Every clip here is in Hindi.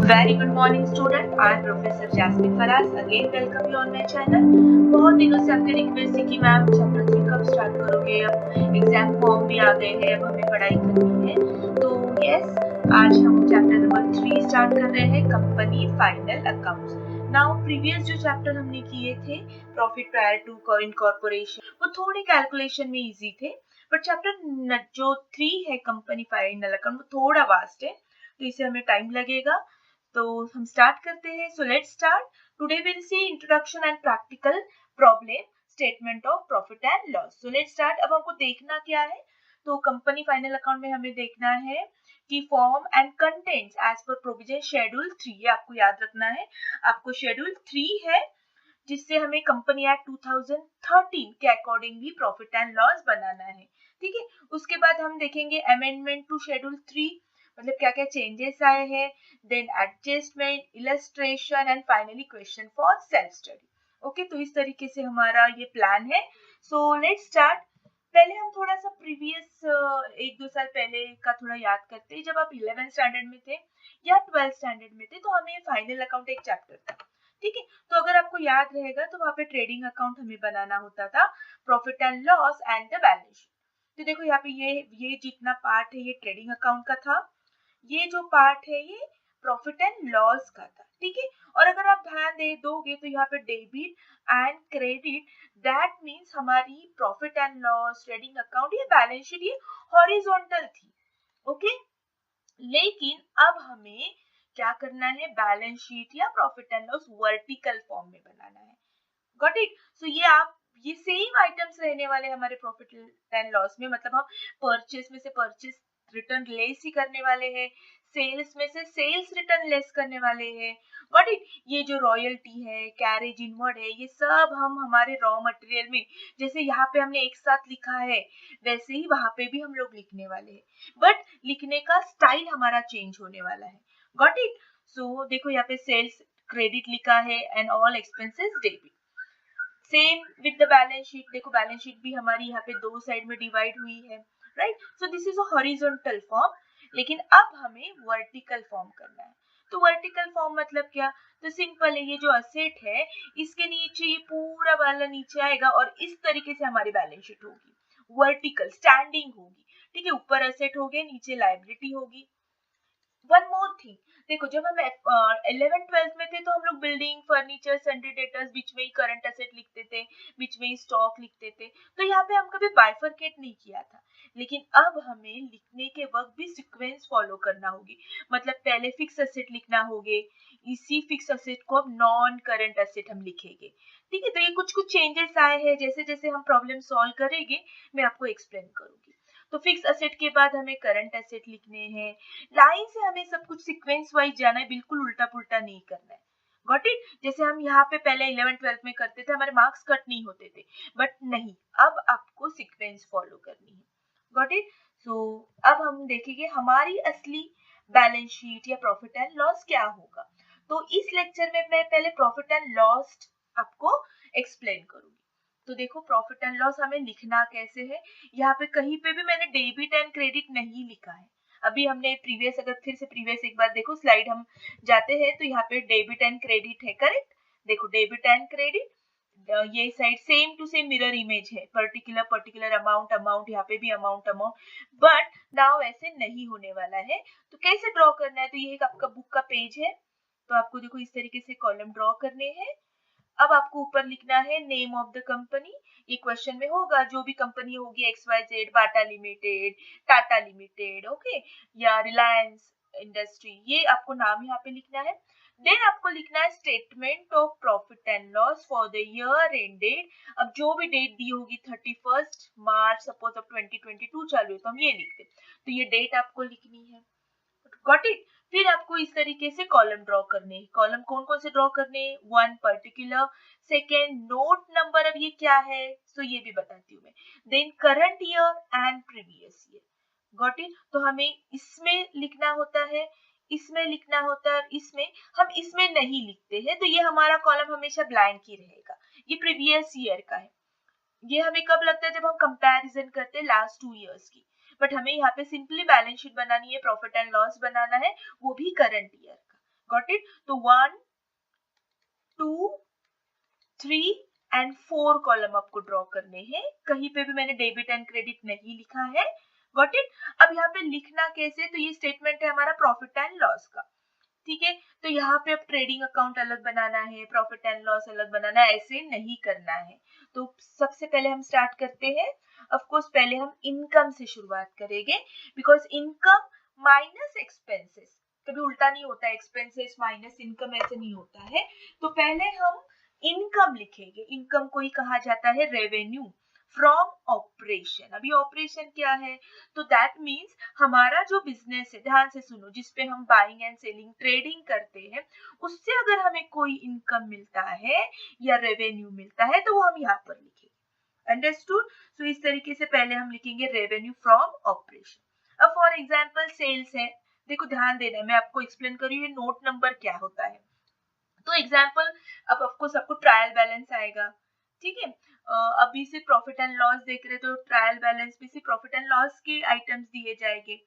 Very good morning student. I am Professor Jasmine Faraz. Again welcome you on my channel. बहुत दिनों से आपकी रिक्वेस्ट थी कि मैम चैप्टर 3 कब स्टार्ट करोगे, अब एग्जाम फॉर्म भी आ गए हैं, अब हमें पढ़ाई करनी है। तो यस, आज हम चैप्टर नंबर 3 स्टार्ट कर रहे हैं, company final accounts. Now previous जो चैप्टर हमने किए थे प्रॉफिट प्रायर टू इनकॉर्पोरेशन, वो थोड़े कैलकुलेशन में इजी थे, बट चैप्टर जो 3 है कंपनी फाइनल अकाउंट वो थोड़ा वास्ट है, तो इसे हमें टाइम लगेगा। तो हम स्टार्ट करते हैं। सो let's start. Today will see introduction and practical problem statement of profit and loss. So let's start. अब हमको देखना क्या है, तो कंपनी फाइनल अकाउंट में हमें देखना है कि form and contents as per provision schedule 3, ये आपको याद रखना है। आपको शेड्यूल 3 है जिससे हमें कंपनी एक्ट 2013 के अकॉर्डिंगली प्रॉफिट एंड लॉस बनाना है, ठीक है। उसके बाद हम देखेंगे अमेंडमेंट टू शेड्यूल 3, मतलब क्या क्या चेंजेस आए हैं, then adjustment, illustration and finally question for self study. Okay, तो इस तरीके से हमारा ये प्लान है। So let's start. पहले हम थोड़ा सा प्रीवियस 1-2 साल पहले का थोड़ा याद करते हैं। जब आप 11th स्टैंडर्ड में थे या 12th स्टैंडर्ड में थे तो हमें फाइनल अकाउंट एक चैप्टर था, ठीक है। तो अगर आपको याद रहेगा तो वहाँ पे ट्रेडिंग अकाउंट हमें बनाना होता था, profit and loss and the balance sheet. तो देखो यहाँ पे ये जितना पार्ट है ये ट्रेडिंग अकाउंट का था, ये जो पार्ट है ये प्रॉफिट एंड लॉस का था, ठीक है। और अगर आप ध्यान दे दोगे तो यहाँ पे debit and credit, that means हमारी profit and loss, trading account, ये बैलेंस शीट ये हॉरिजॉन्टल थी, ओके। लेकिन अब हमें क्या करना है, बैलेंस शीट या profit and loss vertical form में बनाना है। Got it. सो ये सेम आइटम्स रहने वाले हमारे प्रॉफिट एंड लॉस में, मतलब हम परचेस में से परचेस रिटर्न लेस ही करने वाले हैं, सेल्स में से सेल्स रिटर्न लेस करने वाले हैं। Got it. ये जो रॉयल्टी है, कैरेज इनवर्ड है, ये सब हम हमारे रॉ मटेरियल में, जैसे यहाँ पे हमने एक साथ लिखा है वैसे ही वहां पे भी हम लोग लिखने वाले हैं, बट लिखने का स्टाइल हमारा चेंज होने वाला है। Got it. सो देखो यहाँ पे सेल्स क्रेडिट लिखा है and all expenses debit. Same with the balance sheet, देखो बैलेंस शीट भी हमारी यहाँ पे 2 साइड में डिवाइड हुई है, right. So this is a horizontal form, लेकिन अब हमें वर्टिकल फॉर्म करना है। तो वर्टिकल फॉर्म मतलब क्या, तो सिंपल है, ये जो असेट है इसके नीचे ये पूरा वाला नीचे आएगा और इस तरीके से हमारी बैलेंस शीट होगी, वर्टिकल स्टैंडिंग होगी, ठीक है। ऊपर असेट हो गए, नीचे लायबिलिटी होगी। वन मोर थिंग, देखो जब हम 11th-12th में थे तो हम लोग बिल्डिंग, फर्नीचर, सन्ड्री डेटर्स, बीच में ही करंट एसेट लिखते थे, बीच में ही स्टॉक लिखते थे, तो यहाँ पे हम कभी बाइफरकेट नहीं किया था। लेकिन अब हमें लिखने के वक्त भी सीक्वेंस फॉलो करना होगी, मतलब पहले फिक्स एसेट लिखना होगे, इसी फिक्स एसेट को अब नॉन करंट एसेट हम लिखेंगे, ठीक है। तो ये कुछ कुछ चेंजेस आए हैं, जैसे जैसे हम प्रॉब्लम सॉल्व करेंगे मैं आपको एक्सप्लेन करूंगी। तो फिक्स एसेट के बाद हमें करंट एसेट लिखने हैं, लाइन से हमें सब कुछ सीक्वेंस वाइज जाना है, बिल्कुल उल्टा पुल्टा नहीं करना है। Got it. जैसे हम यहाँ पे पहले 11th-12th में करते थे, हमारे मार्क्स कट नहीं होते थे, बट नहीं, अब आपको सीक्वेंस फॉलो करनी है। Got it. सो अब हम देखेंगे हमारी असली बैलेंस शीट या प्रॉफिट एंड लॉस क्या होगा। तो इस लेक्चर में मैं पहले प्रॉफिट एंड लॉस आपको एक्सप्लेन करूंगी। तो देखो प्रॉफिट एंड लॉस हमें लिखना कैसे है, यहाँ पे कहीं पे भी मैंने डेबिट एंड क्रेडिट नहीं लिखा है। अभी हमने प्रीवियस, अगर फिर से प्रीवियस एक बार देखो स्लाइड हम जाते हैं तो यहाँ पे डेबिट एंड क्रेडिट है, करेक्ट। देखो डेबिट एंड क्रेडिट, ये side same to same mirror image है, पर्टिकुलर अमाउंट, यहाँ पे भी अमाउंट, बट नाउ ऐसे नहीं होने वाला है। तो कैसे ड्रॉ करना है, तो ये एक आपका बुक का पेज है, तो आपको देखो इस तरीके से कॉलम ड्रॉ करने हैं। अब आपको ऊपर लिखना है नेम ऑफ द कंपनी, ये क्वेश्चन में होगा, जो भी कंपनी होगी XYZ, बाटा लिमिटेड, टाटा लिमिटेड, ओके, या रिलायंस इंडस्ट्री, ये आपको नाम यहाँ पे लिखना है। देन आपको लिखना है statement of profit and loss for the year ended. अब जो भी डेट दी होगी 31 मार्च, सपोज अब 2022 चालू है तो हम ये लिखते, तो ये डेट आपको लिखनी है। Got it. फिर आपको इस तरीके से कॉलम ड्रॉ करने हैं। कॉलम कौन कौन से ड्रॉ करने हैं, one particular, second note number, अब ये क्या है तो ये भी बताती हूँ मैं, then current year and previous year. Got it. तो हमें इसमें लिखना होता है, इसमें लिखना होता है, इसमें हम इसमें नहीं लिखते हैं, तो ये हमारा कॉलम हमेशा ब्लैंक ही रहेगा। ये प्रीवियस ईयर का है, ये हमें कब लगता है जब हम कंपैरिजन करते हैं लास्ट 2 इयर्स की, बट हमें यहाँ पे सिंपली बैलेंस शीट बनानी है, प्रॉफिट एंड लॉस बनाना है, वो भी करंट ईयर का। Got it. तो 1 2 3 एंड 4 कॉलम आपको ड्रॉ करने हैं। कहीं पे भी मैंने डेबिट एंड क्रेडिट नहीं लिखा है, गॉट इट। अब यहाँ पे लिखना कैसे, तो ये स्टेटमेंट है हमारा प्रॉफिट एंड लॉस का, ठीक है। तो यहाँ पे अब ट्रेडिंग अकाउंट अलग बनाना है, प्रॉफिट एंड लॉस अलग बनाना है, ऐसे नहीं करना है। तो सबसे पहले हम स्टार्ट करते हैं। ऑफ कोर्स पहले हम इनकम से शुरुआत करेंगे, बिकॉज इनकम माइनस एक्सपेंसेस, कभी उल्टा नहीं होता, एक्सपेंसेस माइनस इनकम ऐसे नहीं होता है। तो पहले हम इनकम लिखेंगे। इनकम को ही कहा जाता है रेवेन्यू फ्रॉम ऑपरेशन। अभी ऑपरेशन क्या है, तो दैट मीन्स हमारा जो बिजनेस है, ध्यान से सुनो, जिसपे हम बाइंग एंड सेलिंग ट्रेडिंग करते हैं, उससे अगर हमें कोई इनकम मिलता है या रेवेन्यू मिलता है तो वो हम यहाँ पर लिखेंगे। अंडरस्टूड। सो इस तरीके से पहले हम लिखेंगे रेवेन्यू फ्रॉम ऑपरेशन। अब फॉर एग्जाम्पल सेल्स है, देखो ध्यान देना है, मैं आपको एक्सप्लेन कर रही हूँ नोट नंबर क्या होता है। तो एग्जाम्पल, अब आपको सबको ट्रायल बैलेंस आएगा, ठीक है। अभी से प्रॉफिट एंड लॉस देख रहे तो ट्रायल बैलेंस में से प्रॉफिट एंड लॉस के आइटम्स दिए जाएंगे।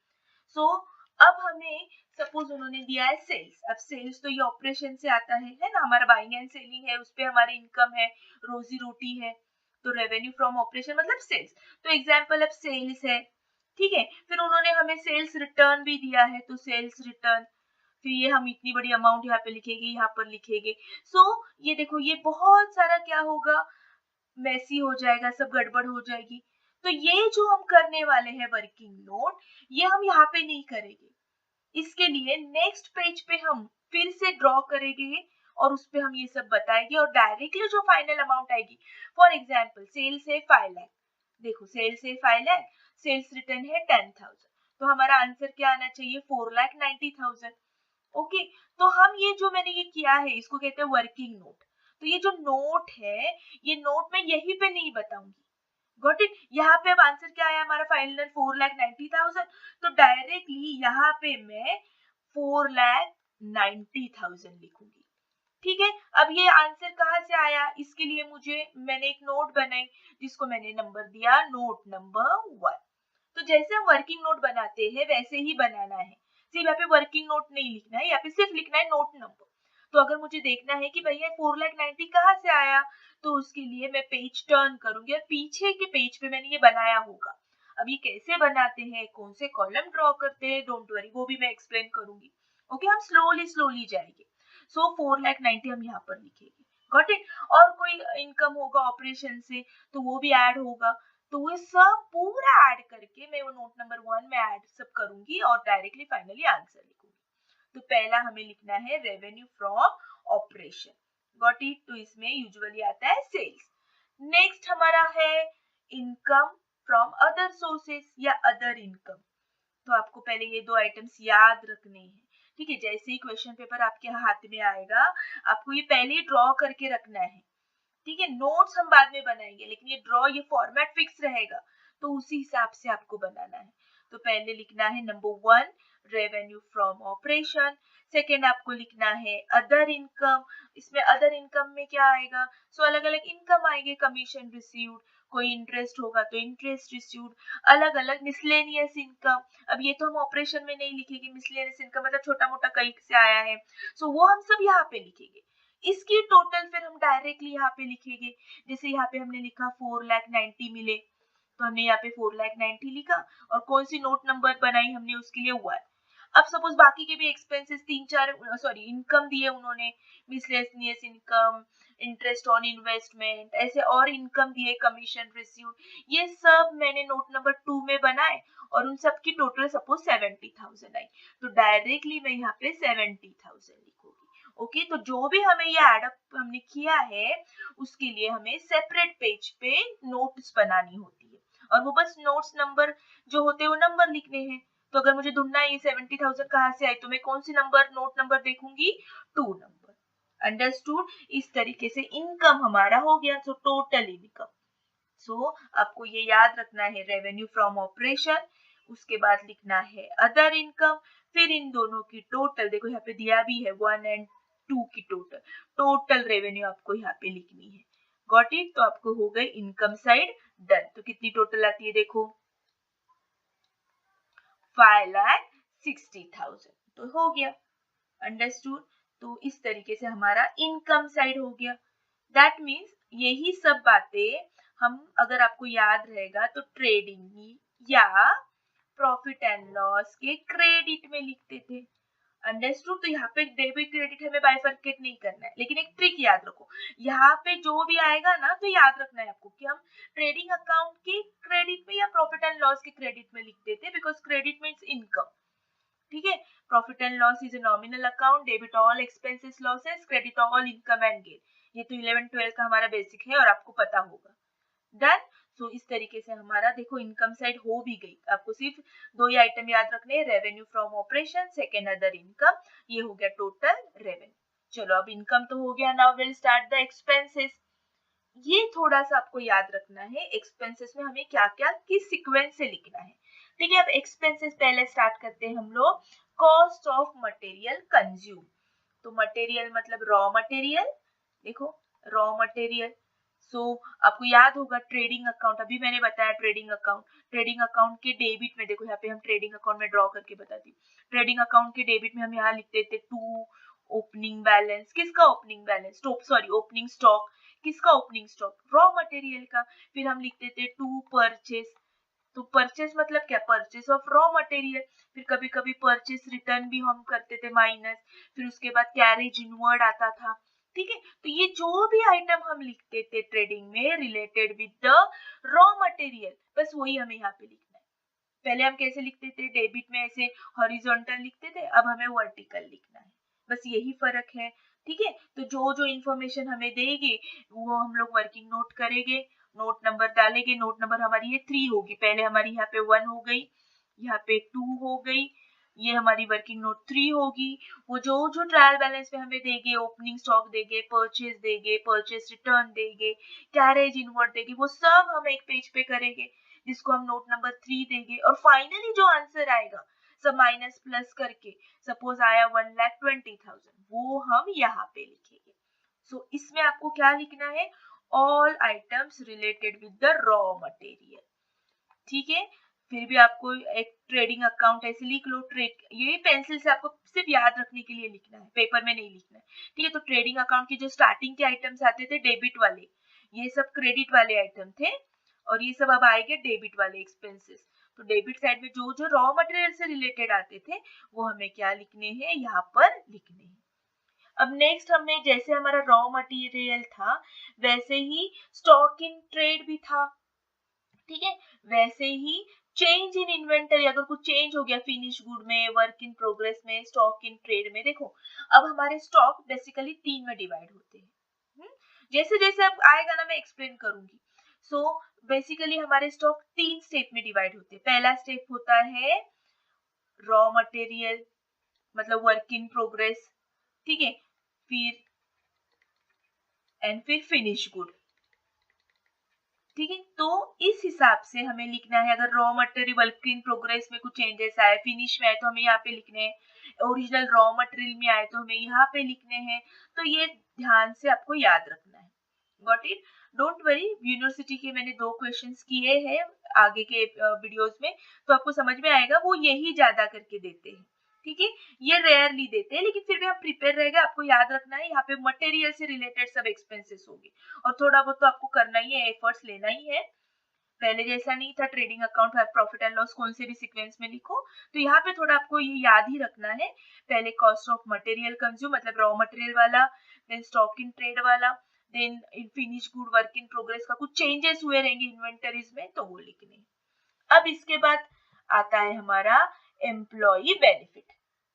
सो अब हमें सपोज उन्होंने दिया है सेल्स। अब सेल्स तो ये ऑपरेशन से आता है ना, हमारा बाइंग एंड सेलिंग है, उस पे हमारी इनकम है, रोजी रोटी है। तो रेवेन्यू फ्रॉम ऑपरेशन मतलब सेल्स। तो एग्जाम्पल अब सेल्स है, ठीक है। फिर उन्होंने हमें सेल्स रिटर्न भी दिया है, तो सेल्स रिटर्न, फिर ये हम इतनी बड़ी अमाउंट यहाँ पे लिखेंगे, यहाँ पर लिखेंगे। सो ये देखो, ये बहुत सारा क्या होगा, मैसी हो जाएगा, सब गड़बड़ हो जाएगी। तो ये जो हम करने वाले हैं वर्किंग नोट, ये हम यहाँ पे नहीं करेंगे। इसके लिए नेक्स्ट पेज पे हम फिर से ड्रॉ करेंगे और उस पे हम ये सब बताएंगे और डायरेक्टली जो फाइनल अमाउंट आएगी, फॉर एग्जाम्पल सेल्स है 5 लाख, देखो सेल्स है 5 लाख, सेल्स रिटर्न है 10,000, तो हमारा आंसर क्या आना चाहिए, 4,90,000। ओके। तो हम ये जो मैंने ये किया है, इसको कहते हैं वर्किंग नोट। तो ये जो नोट है, ये नोट मैं यहीं पे नहीं बताऊंगी, गॉट इट। यहाँ पे अब आंसर क्या आया हमारा फाइनल, 4,90,000। तो डायरेक्टली यहाँ पे मैं 4,90,000 लिखूंगी, ठीक है। अब ये आंसर कहाँ से आया, इसके लिए मैंने एक नोट बनाई, जिसको मैंने नंबर दिया नोट नंबर 1। तो जैसे हम वर्किंग नोट बनाते हैं वैसे ही बनाना है, सिर्फ यहाँ पे वर्किंग नोट नहीं लिखना है, यहाँ पे सिर्फ लिखना है नोट नंबर। तो अगर मुझे देखना है कि भैया 4,90,000 कहाँ से आया, तो उसके लिए मैं पेज टर्न करूंगी और पीछे के पेज पे मैंने ये बनाया होगा। अब ये कैसे बनाते हैं, कौन से कॉलम ड्रॉ करते हैं, डोंट वरी, वो भी मैं एक्सप्लेन करूंगी। ओके, हम स्लोली जाएंगे। सो 4,90,000 हम यहाँ पर लिखेंगे, गॉट इट। और कोई इनकम होगा ऑपरेशन से तो वो भी ऐड होगा, तो वो सब पूरा ऐड करके मैं वो नोट नंबर 1 में ऐड सब करूंगी और डायरेक्टली फाइनली आंसर लिखूंगी। तो पहला हमें लिखना है revenue from operation, got it. तो इसमें यूजुअली आता है सेल्स। नेक्स्ट हमारा है इनकम फ्रॉम अदर सोर्सेस या अदर इनकम। तो आपको पहले ये दो आइटम्स याद रखने हैं, ठीक है। जैसे ही क्वेश्चन पेपर आपके हाथ में आएगा, आपको ये पहले ही ड्रॉ करके रखना है, ठीक है। नोट्स हम बाद में बनाएंगे, लेकिन ये ड्रॉ, ये फॉर्मेट फिक्स रहेगा, तो उसी हिसाब से आपको बनाना है। तो पहले लिखना है number 1 revenue from operation. Second आपको लिखना है अदर इनकम। इसमें अदर इनकम में क्या आएगा, सो अलग अलग इनकम आएंगे, कमीशन रिसीव्ड, कोई इंटरेस्ट होगा तो इंटरेस्ट रिसीव्ड, अलग अलग मिसलेनियस इनकम। अब ये तो हम ऑपरेशन में नहीं लिखेंगे, मिसलेनियस इनकम मतलब छोटा मोटा कहीं से आया है, सो वो हम सब यहाँ पे लिखेंगे। इसकी टोटल फिर हम डायरेक्टली यहाँ पे लिखेंगे। जैसे यहाँ पे हमने लिखा 4,90,000 मिले, तो हमने यहाँ पे 4,90,000 लिखा और कौन सी नोट नंबर बनाई हमने, उसके लिए 1। अब सपोज बाकी के भी एक्सपेंसेस 3-4 इनकम दिए उन्होंने, miscellaneous income, interest on investment, ऐसे और इनकम दिए, कमीशन रिसीव्ड, ये सब मैंने नोट नंबर 2 में बनाए और उन सब की टोटल सपोज 70,000 आई, तो डायरेक्टली मैं यहाँ पे 70,000 लिखूंगी। ओके, तो जो भी हमें ये एडअप हमने किया है, उसके लिए हमें सेपरेट पेज पे नोट्स बनानी होती है, और वो बस नोट्स नंबर जो होते हैं वो नंबर लिखने हैं। तो अगर मुझे ढूंढना है ये 70,000 कहाँ से आई, तो मैं कौन सी नोट नंबर देखूंगी, 2 नंबर। अंडरस्टूड। इस तरीके से इनकम हमारा हो गया, सो टोटल इनकम। सो आपको ये याद रखना है रेवेन्यू फ्रॉम ऑपरेशन, उसके बाद लिखना है अदर इनकम, फिर इन दोनों की टोटल, देखो यहाँ पे दिया भी है 1 और 2 की टोटल रेवेन्यू आपको यहाँ पे लिखनी है, गॉट इट। तो आपको हो गई इनकम साइड डन। तो कितनी टोटल आती है, देखो 5,60,000, तो हो गया। अंडरस्टूड। तो इस तरीके से हमारा इनकम साइड हो गया। दैट मीन्स यही सब बातें हम, अगर आपको याद रहेगा तो ट्रेडिंग या प्रॉफिट एंड लॉस के क्रेडिट में लिखते थे। अंडरस्टूड? तो यहाँ पे डेबिट क्रेडिट हमें बाइफरकेट नहीं करना है, लेकिन एक ट्रिक याद रखो, यहाँ पे जो भी आएगा ना तो याद रखना है आपको कि हम ट्रेडिंग अकाउंट के क्रेडिट में या प्रॉफिट एंड लॉस के क्रेडिट में लिखते थे, बिकॉज क्रेडिट मीन्स इनकम। ठीक है, profit and loss is a nominal account, debit all expenses losses, credit all income and gain. ये तो 11-12 का हमारा बेसिक है और आपको पता होगा। डन। सो इस तरीके से हमारा देखो इनकम साइड हो भी गई। आपको सिर्फ दो ही आइटम याद रखने हैं, revenue from operation, second other income. ये हो गया टोटल रेवेन्यू। चलो अब इनकम तो हो गया, now will start the expenses. ये थोड़ा सा आपको याद रखना है, एक्सपेंसेस में हमें क्या क्या किस सीक्वेंस से लिखना है। ठीक है, अब एक्सपेंसेस पहले स्टार्ट करते हैं हम लोग, कॉस्ट ऑफ मटेरियल कंज्यूम। तो मटेरियल मतलब रॉ मटेरियल, देखो रॉ मटेरियल। सो आपको याद होगा ट्रेडिंग अकाउंट, अभी मैंने बताया ट्रेडिंग अकाउंट के डेबिट में, देखो यहाँ पे हम ट्रेडिंग अकाउंट में ड्रॉ करके बताती हूँ। ट्रेडिंग अकाउंट के डेबिट में हम यहाँ लिखते थे टू ओपनिंग बैलेंस। किसका opening balance? Sorry opening stock. किसका ओपनिंग स्टॉक? रॉ मटेरियल का। फिर हम लिखते थे टू परचेस। तो परचेस मतलब क्या? Purchase of raw material. फिर कभी कभी परचेस रिटर्न भी हम करते थे माइनस। फिर उसके बाद कैरेज इनवर्ड आता था। ठीक है, तो ये जो भी आइटम हम लिखते थे ट्रेडिंग में related with the raw material, बस वही हमें यहाँ पे लिखना है। पहले हम कैसे लिखते थे? डेबिट में ऐसे हॉरिजॉन्टल लिखते थे, अब हमें वर्टिकल लिखना है, बस यही फर्क है। ठीक है, तो जो जो इन्फॉर्मेशन हमें देगी वो हम लोग वर्किंग नोट करेंगे, नोट नंबर डालेंगे। नोट नंबर हमारी ये 3 होगी, पहले हमारी यहाँ पे 1 हो गई, यहाँ पे 2 हो गई, ये हमारी वर्किंग नोट 3 होगी। वो जो जो ट्रायल बैलेंस में हमें देंगे, ओपनिंग स्टॉक देंगे, परचेस रिटर्न देंगे, कैरेज इनवर्ड देंगे, वो सब हम एक पेज पे करेंगे, जिसको हम नोट नंबर 3 देंगे। और फाइनली जो आंसर आएगा सब माइनस प्लस करके, सपोज आया 1,20,000, वो हम यहाँ पे लिखेंगे। सो इसमें आपको क्या लिखना है? All items related with the raw material. ठीक है, फिर भी आपको एक ट्रेडिंग अकाउंट ऐसे लिख लो, ये पेंसिल से आपको सिर्फ याद रखने के लिए लिखना है, पेपर में नहीं लिखना है। ठीक है, तो ट्रेडिंग अकाउंट के जो स्टार्टिंग के आइटम्स आते थे डेबिट वाले, ये सब क्रेडिट वाले आइटम थे, और ये सब अब आएंगे डेबिट वाले एक्सपेंसेस। तो डेबिट साइड में जो जो रॉ मटेरियल से रिलेटेड आते थे वो हमें क्या लिखने हैं? यहाँ पर लिखने हैं। अब नेक्स्ट हमें, जैसे हमारा रॉ मटेरियल था वैसे ही स्टॉक इन ट्रेड भी था। ठीक है, वैसे ही चेंज इन इन्वेंटरी, अगर कुछ चेंज हो गया फिनिश गुड में, वर्क इन प्रोग्रेस में, स्टॉक इन ट्रेड में, देखो अब हमारे स्टॉक बेसिकली 3 में डिवाइड होते हैं। जैसे जैसे अब आएगा ना मैं एक्सप्लेन करूंगी। सो बेसिकली हमारे स्टॉक 3 स्टेप में डिवाइड होते हैं। पहला स्टेप होता है रॉ मटेरियल मतलब वर्क इन प्रोग्रेस, ठीक है, फिर फिनिश गुड। ठीक है, तो इस हिसाब से हमें लिखना है। अगर raw material work in progress में कुछ चेंजेस आए, फिनिश में आए तो हमें यहाँ पे लिखने हैं, ओरिजिनल रॉ मटेरियल में आए तो हमें यहाँ पे लिखने हैं। तो ये ध्यान से आपको याद रखना है। Got it? Don't worry, university के मैंने 2 क्वेश्चंस किए हैं आगे के वीडियोस में, तो आपको समझ में आएगा, वो यही ज्यादा करके देते हैं। ठीक है, ये रेयरली देते हैं, लेकिन फिर भी आप प्रिपेयर रहेगा, आपको याद रखना है यहाँ पे मटेरियल से रिलेटेड सब एक्सपेंसेस होंगे, और थोड़ा बहुत तो आपको करना ही है, एफर्ट्स लेना ही है। पहले जैसा नहीं था trading account profit and loss कौन से भी सीक्वेंस में लिखो, तो यहाँ पे थोड़ा आपको ये याद ही रखना है। पहले कॉस्ट ऑफ मटेरियल कंज्यूम मतलब रॉ मटेरियल वाला, देन स्टॉक इन ट्रेड वाला, then finish good work in progress का कुछ चेंजेस हुए रहेंगे इन्वेंटरीज में तो वो लिखने। अब इसके बाद आता है हमारा एम्प्लॉई बेनिफिट।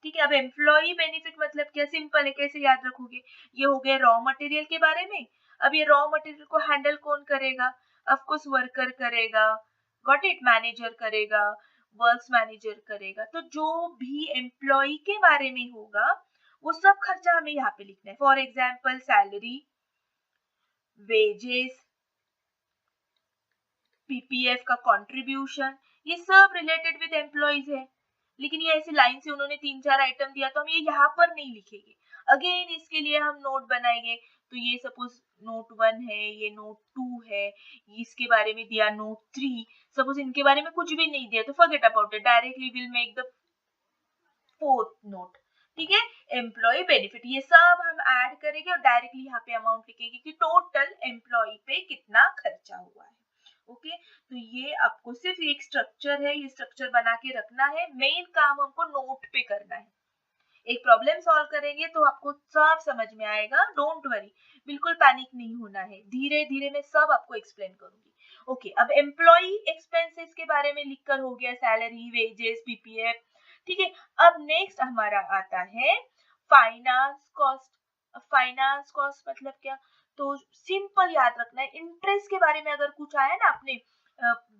ठीक है, अब एम्प्लॉई बेनिफिट मतलब क्या? सिंपल है, कैसे याद रखोगे? ये हो गया रॉ मटेरियल के बारे में। अब ये रॉ मटेरियल को हैंडल कौन करेगा? ऑफ कोर्स वर्कर करेगा। Got it? मैनेजर करेगा, वर्क्स मैनेजर करेगा। तो जो भी एम्प्लॉई के बारे में होगा वो सब खर्चा हमें यहाँ पे लिखना है। For example salary, wages, PPF का कंट्रीब्यूशन, ये सब रिलेटेड विद एम्प्लॉइज है। लेकिन ये ऐसे लाइन से उन्होंने 3-4 आइटम दिया तो हम ये यहाँ पर नहीं लिखेंगे। अगेन इसके लिए हम नोट बनाएंगे। तो ये सपोज नोट 1 है, ये नोट 2 है, इसके बारे में दिया नोट 3। सपोज इनके बारे में कुछ भी नहीं दिया तो forget about it, directly will make the 4th note. ठीक है, एम्प्लॉय बेनिफिट, ये सब हम ऐड करेंगे और डायरेक्टली यहाँ पे अमाउंट लिखेंगे कि टोटल एम्प्लॉय पे कितना खर्चा हुआ है। ओके, तो ये आपको सिर्फ एक स्ट्रक्चर है, ये स्ट्रक्चर बना के रखना है, मेन काम हमको नोट पे करना है। एक प्रॉब्लम सॉल्व करेंगे तो आपको सब समझ में आएगा, डोंट वरी, बिल्कुल पैनिक नहीं होना है, धीरे धीरे मैं सब आपको एक्सप्लेन करूंगी। ओके, अब एम्प्लॉय एक्सपेंसेस के बारे में लिखकर हो गया, सैलरी, वेजेस, पीपीएफ। ठीक है, अब नेक्स्ट हमारा आता है फाइनेंस कॉस्ट। फाइनेंस कॉस्ट मतलब क्या, तो सिंपल याद रखना है, इंटरेस्ट के बारे में अगर कुछ आया ना, आपने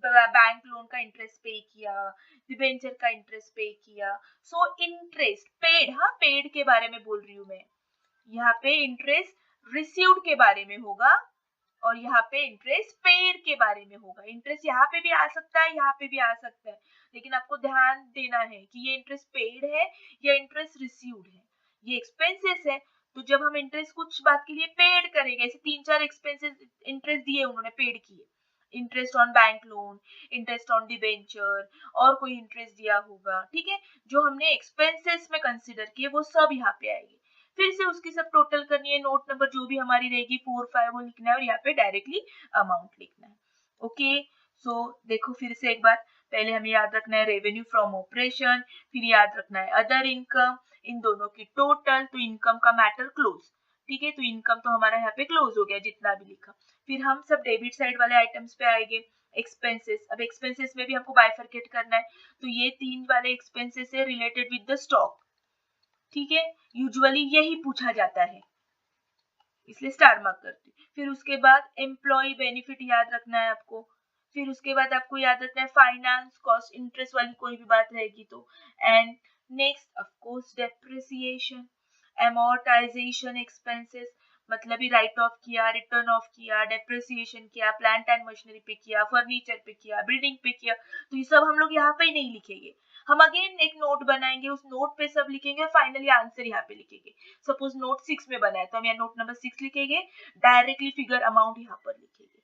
बैंक लोन का इंटरेस्ट पे किया, डिबेंचर का इंटरेस्ट पे किया, सो इंटरेस्ट पेड, हाँ पेड के बारे में बोल रही हूँ मैं, यहाँ पे इंटरेस्ट रिसीव्ड के बारे में होगा और यहाँ पे इंटरेस्ट पेड के बारे में होगा। इंटरेस्ट यहाँ पे भी आ सकता है, यहाँ पे भी आ सकता है, लेकिन आपको ध्यान देना है कि ये इंटरेस्ट पेड है या इंटरेस्ट रिसीव्ड है। ये एक्सपेंसेस है, तो जब हम इंटरेस्ट कुछ बात के लिए पेड करेंगे, ऐसे 3-4 एक्सपेंसेस इंटरेस्ट दिए उन्होंने, पेड किए, interest on bank loan, interest on debenture, और कोई इंटरेस्ट दिया होगा, ठीक है, जो हमने एक्सपेंसेस में कंसिडर किए वो सब यहाँ पे आएंगे। फिर से उसकी सब टोटल करनी है, नोट नंबर जो भी हमारी रहेगी 4-5 वो लिखना है और यहाँ पे डायरेक्टली अमाउंट लिखना है। ओके, सो देखो फिर से एक बार, पहले हमें याद रखना है रेवेन्यू फ्रॉम ऑपरेशन, फिर याद रखना है अदर इनकम, इन दोनों की टोटल, तो इनकम का मैटर क्लोज। ठीक है, तो इनकम तो हमारा यहाँ पे क्लोज हो गया जितना भी लिखा। फिर हम सब डेबिट साइड वाले आइटम्स पे आएंगे, एक्सपेंसेस। अब एक्सपेंसेस में भी हमको बाइफरकेट करना है, तो ये 3 वाले एक्सपेंसेस है रिलेटेड विद द स्टॉक। ठीक है, यूजुअली यही पूछा जाता है, इसलिए स्टार मार्क करती हूँ। फिर उसके बाद एम्प्लॉय बेनिफिट याद रखना है आपको। फिर उसके बाद आपको याद रखना है फाइनेंस कॉस्ट, इंटरेस्ट वाली कोई भी बात रहेगी तो। And next of course depreciation, amortisation expenses, मतलब ही राइट ऑफ किया, रिटर्न ऑफ किया, डेप्रिसिएशन किया, प्लांट एंड मशीनरी पे किया, फर्नीचर पे किया, बिल्डिंग पे किया, तो ये सब हम लोग यहाँ पे ही नहीं लिखेंगे, हम अगेन एक नोट बनाएंगे, उस नोट पे सब लिखेंगे और फाइनली आंसर यहाँ पे लिखेंगे। सपोज नोट 6 में बना है तो हम यहाँ नोट नंबर 6 लिखेंगे, डायरेक्टली फिगर अमाउंट यहाँ पर लिखेंगे।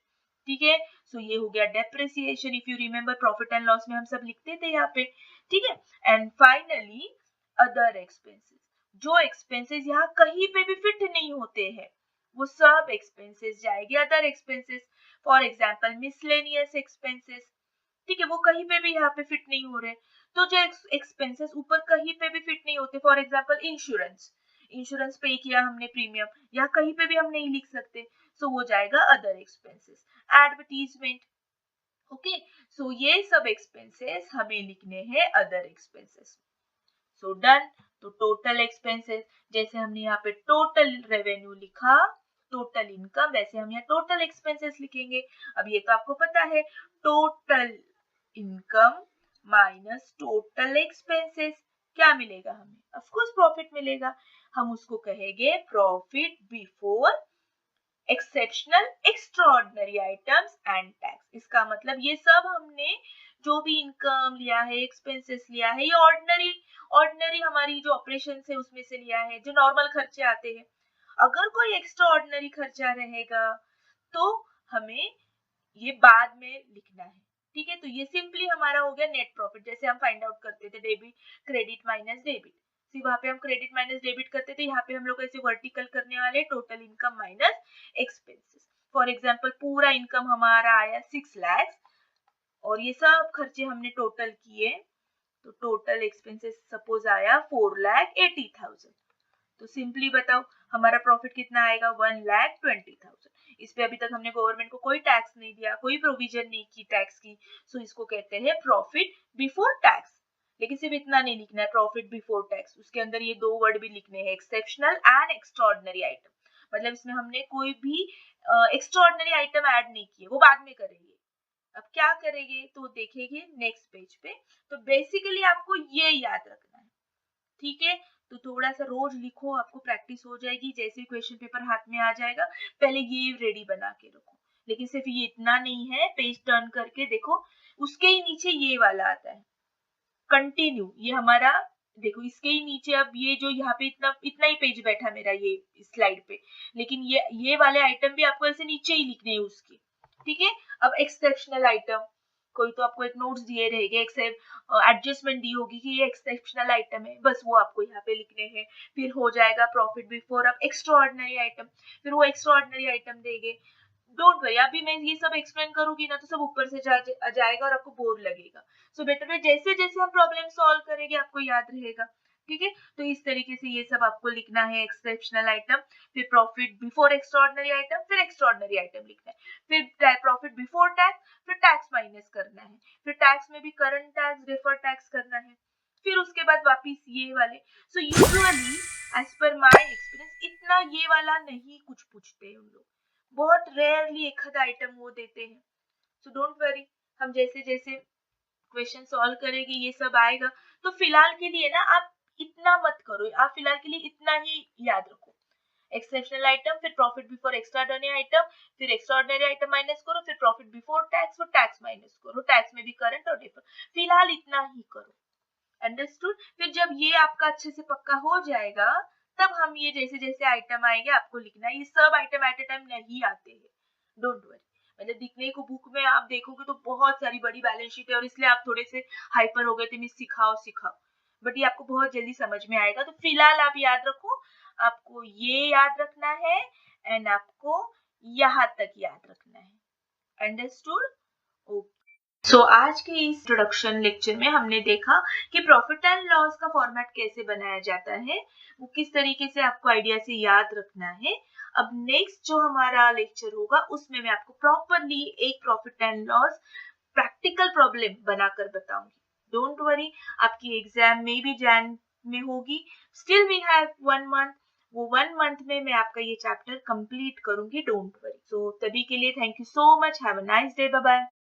ठीक है, सो ये हो गया depreciation. If you remember profit and loss में हम सब लिखते थे यहाँ पे। ठीक है, एंड फाइनली अदर एक्सपेंसेस, जो एक्सपेंसेस यहाँ कहीं पे भी फिट नहीं होते हैं वो सब एक्सपेंसेस जाएंगे other expenses. For example miscellaneous expenses, ठीक है, वो कहीं पे भी यहाँ पे फिट नहीं हो रहे, तो जो एक्सपेंसेस ऊपर कहीं पे भी फिट नहीं होते, फॉर एग्जांपल इंश्योरेंस, इंश्योरेंस पे किया हमने प्रीमियम, यहाँ कहीं पे भी हम नहीं लिख सकते, सो वो जाएगा अदर एक्सपेंसेस। एडवर्टीजमेंट, ओके, सो ये सब एक्सपेंसेस हमें लिखने हैं अदर एक्सपेंसेस। So done. तो टोटल एक्सपेंसेस, जैसे हमने यहाँ पे टोटल रेवेन्यू लिखा, टोटल इनकम, वैसे हम यहाँ टोटल एक्सपेंसेस लिखेंगे। अब ये तो आपको पता है, total income minus total expenses, क्या मिलेगा हमें, ऑफ कोर्स प्रॉफिट मिलेगा। हम उसको कहेंगे profit before exceptional extraordinary items and tax. इसका मतलब ये सब हमने जो भी इनकम लिया है, एक्सपेंसेस लिया है, ये ऑर्डिनरी हमारी जो ऑपरेशन है उसमें से लिया है, जो नॉर्मल खर्चे आते हैं। अगर कोई एक्स्ट्रा ऑर्डिनरी खर्चा रहेगा तो हमें ये बाद में लिखना है। ठीक है, तो ये सिंपली हमारा हो गया नेट प्रॉफिट, जैसे हम फाइंड आउट करते थे डेबिट क्रेडिट माइनस डेबिट, सिर्फ वहां पे हम क्रेडिट माइनस डेबिट करते थे, यहाँ पे हम लोग ऐसे वर्टिकल करने वाले total income minus expenses. For example पूरा इनकम हमारा आया 6 लाख और ये सब खर्चे हमने टोटल किए, तो टोटल एक्सपेंसेस सपोज आया 4,80,000, तो सिंपली बताओ हमारा प्रॉफिट कितना आएगा, 1,20,000। इस पे अभी तक हमने गवर्नमेंट को कोई टैक्स नहीं दिया, कोई प्रोविजन नहीं की टैक्स की, सो इसको कहते हैं प्रॉफिट बिफोर टैक्स। लेकिन सिर्फ इतना नहीं लिखना है प्रॉफिट बिफोर टैक्स, उसके अंदर ये 2 वर्ड भी लिखने हैं, एक्सेप्शनल एंड एक्स्ट्राऑर्डिनरी आइटम, मतलब इसमें हमने कोई भी एक्स्ट्राऑर्डिनरी आइटम ऐड नहीं किए, वो बाद में करेंगे। अब क्या करेंगे तो देखेंगे नेक्स्ट पेज पे। तो बेसिकली आपको ये याद रखना है, ठीक है, तो थोड़ा सा रोज लिखो, आपको प्रैक्टिस हो जाएगी, जैसे क्वेश्चन पेपर हाथ में आ जाएगा पहले ये रेडी बना के रखो। लेकिन सिर्फ ये इतना नहीं है, पेज टर्न करके देखो, उसके ही नीचे ये वाला आता है कंटिन्यू, ये हमारा देखो इसके ही नीचे, अब ये जो यहाँ पे इतना ही पेज बैठा मेरा ये स्लाइड पे, लेकिन ये वाले आइटम भी आपको ऐसे नीचे ही लिखने हैं उसके। ठीक है, अब एक्सेप्शनल आइटम, कोई तो आपको एक नोट्स दिए रहेंगे, एक एडजस्टमेंट दी होगी कि ये एक्सेप्शनल आइटम है, बस वो आपको यहाँ पे लिखने हैं। फिर हो जाएगा प्रॉफिट बिफोर अब एक्स्ट्रा ऑर्डिनरी आइटम, फिर वो एक्स्ट्रा ऑर्डिनरी आइटम देंगे। डोंट वरी, अभी मैं ये सब एक्सप्लेन करूंगी ना तो सब ऊपर से जाएगा और आपको बोर लगेगा। सो बेटर है जैसे जैसे हम प्रॉब्लम सॉल्व करेंगे आपको याद रहेगा। ठीक है, तो इस तरीके से ये सब आपको लिखना है, एक्सेप्शनल आइटम, फिर प्रॉफिट बिफोर एक्स्ट्राऑर्डिनरी आइटम, फिर एक्स्ट्राऑर्डिनरी आइटम लिखना है, फिर प्रॉफिट बिफोर टैक्स, फिर टैक्स माइनस करना है, फिर टैक्स में भी करंट टैक्स, डिफर्ड टैक्स करना है, फिर उसके बाद वापिस ये वाले। So usually as per my experience इतना ये वाला नहीं कुछ पूछते हैं उन लोग, बहुत रेयरली एक आधा आइटम वो देते हैं। सो डोंट वरी, हम जैसे जैसे क्वेश्चन सॉल्व करेंगे ये सब आएगा। तो फिलहाल के लिए ना आप इतना मत करो, आप फिलहाल के लिए इतना ही याद रखो, एक्सेप्शनल आइटम, फिर प्रॉफिट बिफोर एक्स्ट्राऑर्डिनरी आइटम, फिर एक्स्ट्राऑर्डिनरी आइटम माइनस करो, फिर प्रॉफिट बिफोर टैक्स, फिर टैक्स माइनस करो, टैक्स में भी करंट और डिफरेंट, फिलहाल इतना ही करो। अंडरस्टूड? फिर जब ये आपका अच्छे से पक्का हो जाएगा तब हम ये जैसे जैसे आइटम आएंगे आपको लिखना है। ये सब आइटम एट ए टाइम नहीं आते हैं, डोंट वरी। मतलब दिखने को बुक में आप देखोगे तो बहुत सारी बड़ी बैलेंस शीट है और इसलिए आप थोड़े से हाइपर हो गए थे, मिस सिखाओ सिखाओ, बट ये आपको बहुत जल्दी समझ में आएगा। तो फिलहाल आप याद रखो, आपको ये याद रखना है एंड आपको यहाँ तक याद रखना है। अंडरस्टूड? ओके। सो आज के इस इंट्रोडक्शन लेक्चर में हमने देखा कि प्रॉफिट एंड लॉस का फॉर्मेट कैसे बनाया जाता है, वो किस तरीके से आपको आइडिया से याद रखना है। अब नेक्स्ट जो हमारा लेक्चर होगा उसमें मैं आपको प्रॉपरली एक profit and loss practical problem बनाकर बताऊंगी। डोंट वरी, आपकी एग्जाम में भी जैन में होगी, स्टिल वी हैव 1 मंथ, वो 1 मंथ में मैं आपका ये चैप्टर कंप्लीट करूंगी, डोंट वरी। सो तभी के लिए thank you so much, have a nice day, bye bye.